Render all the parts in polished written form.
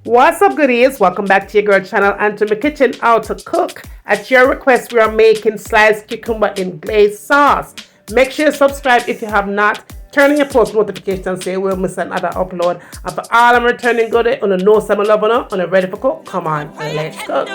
What's up, goodies? Welcome back to your girl channel and to my kitchen, how to cook. At your request, we are making sliced cucumber in glazed sauce. Make sure you subscribe if you have not. Turn on your post notifications so you will miss another upload. And for all I'm returning goodie, on the know some love on the ready for cook. Come on, let's cook.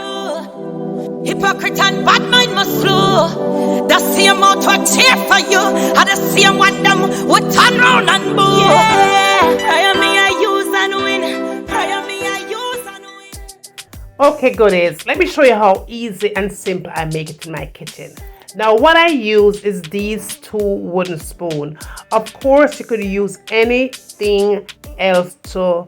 Hypocrite and bad mind must flow. The same mouth will cheer for you, and the same one them would turn round and boo. Yeah, prayer me I use and win. Prayer me I use and win. Okay, goodies, let me show you how easy and simple I make it in my kitchen. Now, what I use is these two wooden spoons. Of course, you could use anything else to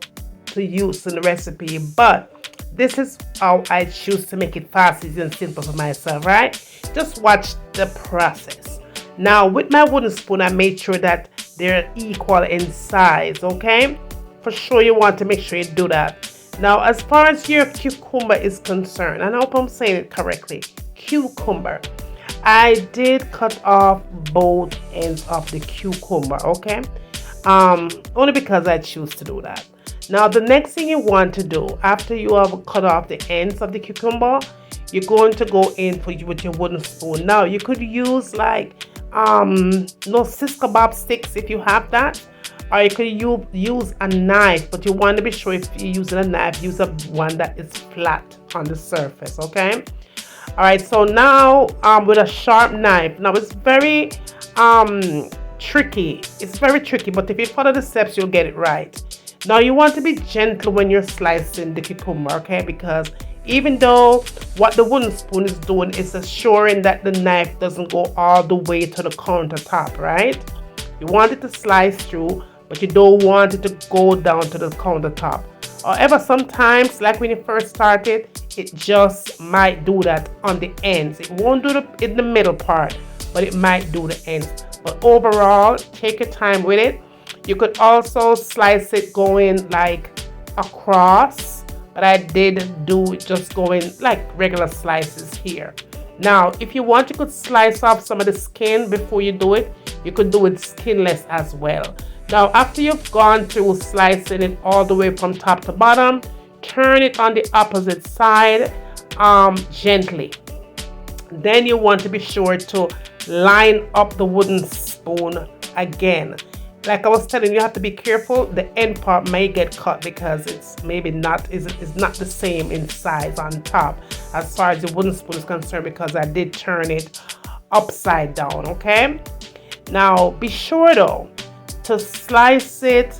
use in the recipe, but this is how I choose to make it fast, easy, and simple for myself, right? Just watch the process. Now, with my wooden spoon, I made sure that they're equal in size, okay? For sure, you want to make sure you do that. Now, as far as your cucumber is concerned, and I hope I'm saying it correctly, cucumber. I did cut off both ends of the cucumber, okay? Only because I choose to do that. Now, the next thing you want to do after you have cut off the ends of the cucumber, you're going to go in with your wooden spoon. Now, you could use like Cisco Bob sticks if you have that, or you could use a knife. But you want to be sure if you're using a knife, use a one that is flat on the surface. Okay. All right. So now, with a sharp knife. Now it's very tricky. It's very tricky, but if you follow the steps, you'll get it right. Now you want to be gentle when you're slicing the cucumber, okay? Because even though what the wooden spoon is doing is assuring that the knife doesn't go all the way to the countertop, right? You want it to slice through, but you don't want it to go down to the countertop. However, sometimes, like when you first started, it just might do that on the ends. It won't do it in the middle part, but it might do the ends. But overall, take your time with it. You could also slice it going like across, but I did do it just going like regular slices here. Now, if you want, you could slice off some of the skin before you do it. You could do it skinless as well. Now, after you've gone through slicing it all the way from top to bottom, turn it on the opposite side gently. Then you want to be sure to line up the wooden spoon again. Like I was telling you, you have to be careful. The end part may get cut because it's maybe not it's not the same in size on top as far as the wooden spoon is concerned, because I did turn it upside down. Okay. Now be sure though to slice it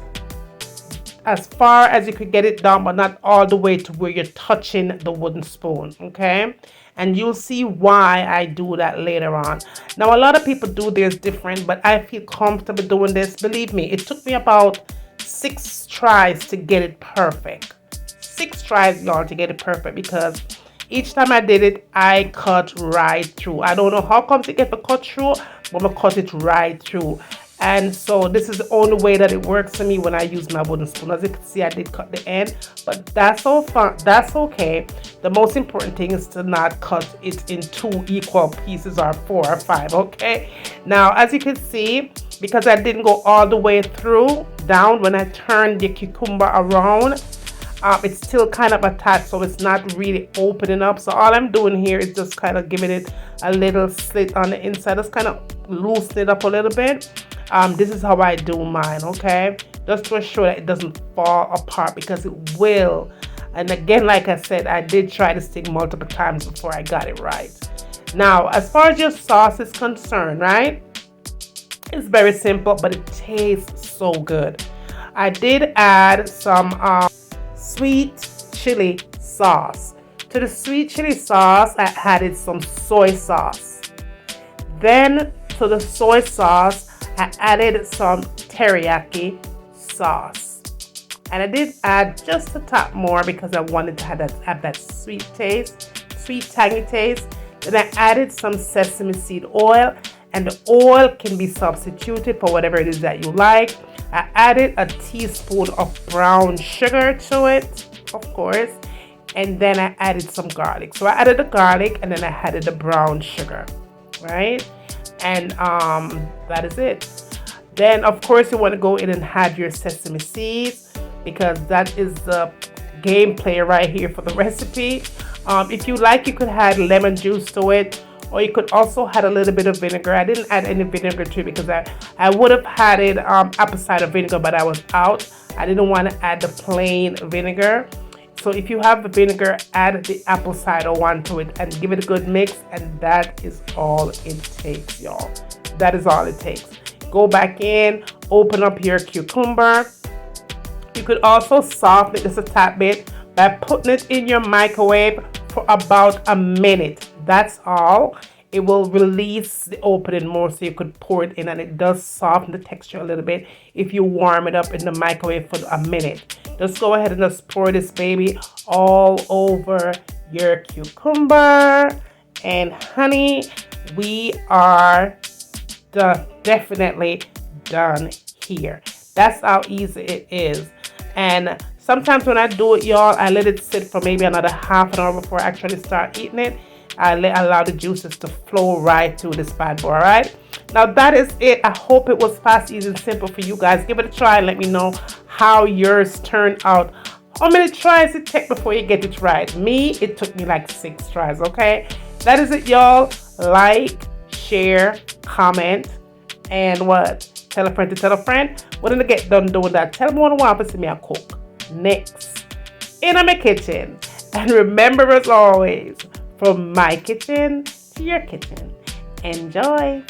as far as you could get it down, but not all the way to where you're touching the wooden spoon. Okay. And you'll see why I do that later on. Now, a lot of people do theirs different, but I feel comfortable doing this. Believe me, it took me about 6 tries to get it perfect. 6 tries, y'all, to get it perfect, because each time I did it, I cut right through. I don't know how come it gets cut through, but I'm gonna cut it right through. And so this is the only way that it works for me when I use my wooden spoon. As you can see, I did cut the end, but that's all fun. That's okay. The most important thing is to not cut it in 2 equal pieces or 4 or 5. Okay. Now, as you can see, because I didn't go all the way through down, when I turned the cucumber around, it's still kind of attached, so it's not really opening up. So all I'm doing here is just kind of giving it a little slit on the inside, just kind of loosen it up a little bit. This is how I do mine, okay? Just to ensure that it doesn't fall apart, because it will. And again, like I said, I did try this thing multiple times before I got it right. Now, as far as your sauce is concerned, right? It's very simple, but it tastes so good. I did add some sweet chili sauce. To the sweet chili sauce, I added some soy sauce. Then to the soy sauce, I added some teriyaki sauce. And I did add just a top more because I wanted to have that sweet taste, sweet tangy taste. Then I added some sesame seed oil, and the oil can be substituted for whatever it is that you like. I added a teaspoon of brown sugar to it, of course, and then I added some garlic. So I added the garlic, and then I added the brown sugar, right? And that is it. Then, of course, you want to go in and add your sesame seeds, because that is the gameplay right here for the recipe. If you like, you could add lemon juice to it, or you could also add a little bit of vinegar. I didn't add any vinegar to it because I would have had it apple cider vinegar, but I was out. I didn't want to add the plain vinegar. So if you have the vinegar, add the apple cider one to it and give it a good mix, and that is all it takes, y'all. That is all it takes. Go back in, open up your cucumber. You could also soften it just a tad bit by putting it in your microwave for about a minute. That's all. It will release the opening more, so you could pour it in, and it does soften the texture a little bit if you warm it up in the microwave for a minute. Just go ahead and just pour this baby all over your cucumber. And honey, we are definitely done here. That's how easy it is. And sometimes when I do it, y'all, I let it sit for maybe another half an hour before I actually start eating it. I allow the juices to flow right through this bad boy. All right, now that is it. I hope it was fast, easy, and simple for you guys. Give it a try and let me know how yours turned out. How many tries it take before you get it right? Me, it took me like 6 tries. Okay, that is it, y'all. Like, share, comment, and what? Tell a friend to tell a friend. When I get done doing that, tell them what I want to see me a cook next in my kitchen. And remember, as always, from my kitchen to your kitchen. Enjoy.